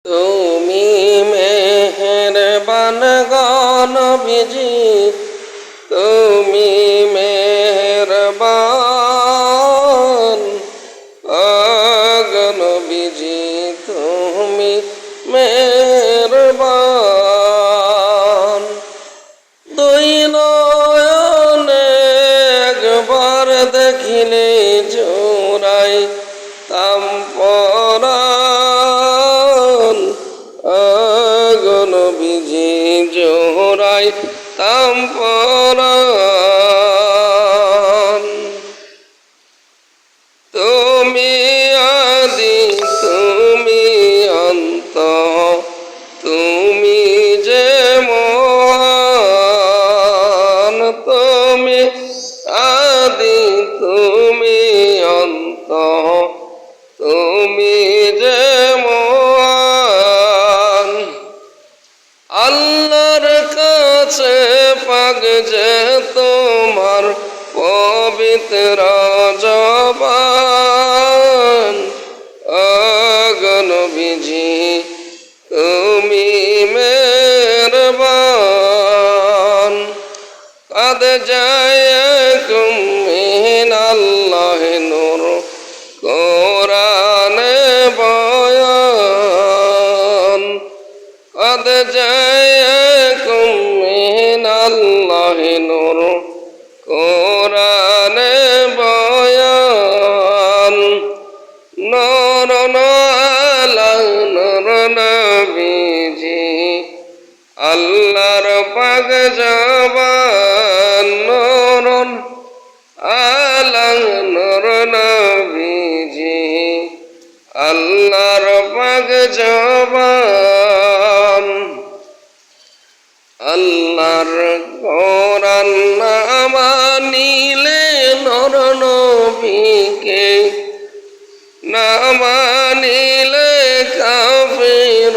তুমি মেহেরবান গো নবীজি, তুমি মেহেরবান গো নবীজি, তুমি মেহেরবান। দুই নয়নে একবার দেখিলে জোড়াই তাম পরাণ গো নবীজি, জোড়াই তাম পরাণ। তুমি আদি তুমি অন্ত, তুমি যে মহান। তুমি আদি তুমি অন্ত, তুমি যে মহান। আল্লাহর কাছে পাক যে তোমার পবিত্র জবান গো নবীজি, তুমি মেহেরবান। قد جاءكم من الله نور قرآن بيان قد جاءكم من الله نور قرآن بيان نور على نور نبيجي আল্লাহর পাক জবান নূরুন আলা নূর নবীজি আল্লাহর পাক জবান। আল্লাহর কোরআন না মানিলে নূর নবীকে না মানিলে কাফির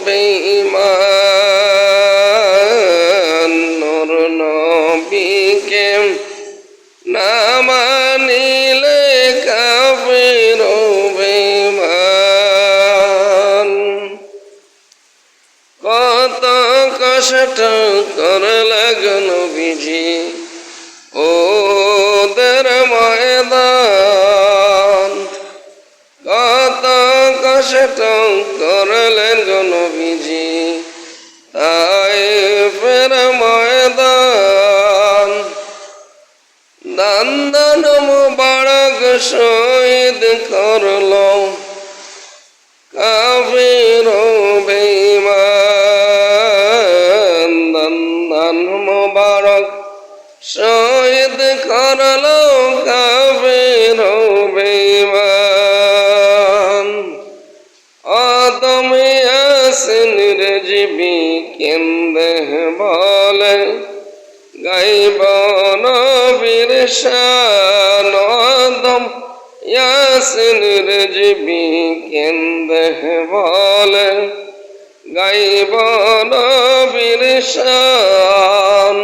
বেঈমান। নূর নবীকে না মানিলে কাফির বেঈমান। কত কষ্ট করলেন নবীজি ওদের ময়দান, কত কষ্ট করলেন গো নবীজি তায়েফের ময়দান। দান মুবারক শহীদ করল কাফির বেঈমান। দান মুবারক শহীদ করল কাফির বেঈমান। আদম ইয়াসিন রেজবি কেন্দে বলে গাইব নবীর শান। আদম ইয়াসিন রেজবি কেন্দে বলে গাইব নবীর শান।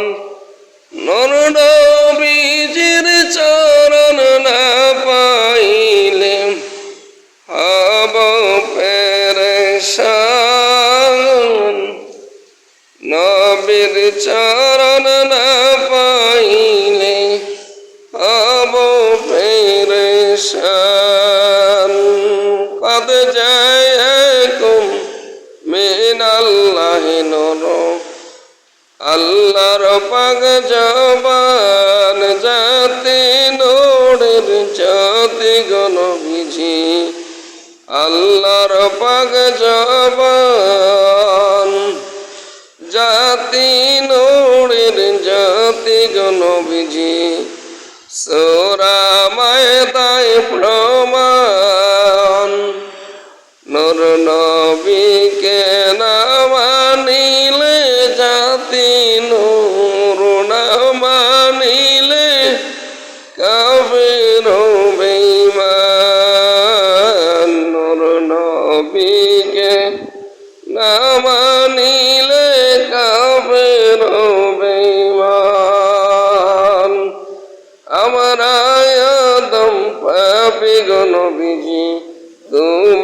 নূর নবীজির চরণ না পাইলে হব পেরেশান। নবীর চরণ না পাইলে হব পেরেশান। কদ জায়াকুম মিনাল্লাহি নূর আল্লাহর পাক জবান জাতি নূরের জাতি গো নবীজি আল্লাহর পাক জবান জাতি নূরের জাতি গো নবীজি। সূরা মায়দায় প্রমাণ নূর নবীকে না মানিলে জাতি নূর না মানিলে কাফির বেঈমান। নূর নবীকে না মানিলে কাফির বেঈমান। আমরা আদম পাপী গো নবীজি তুমি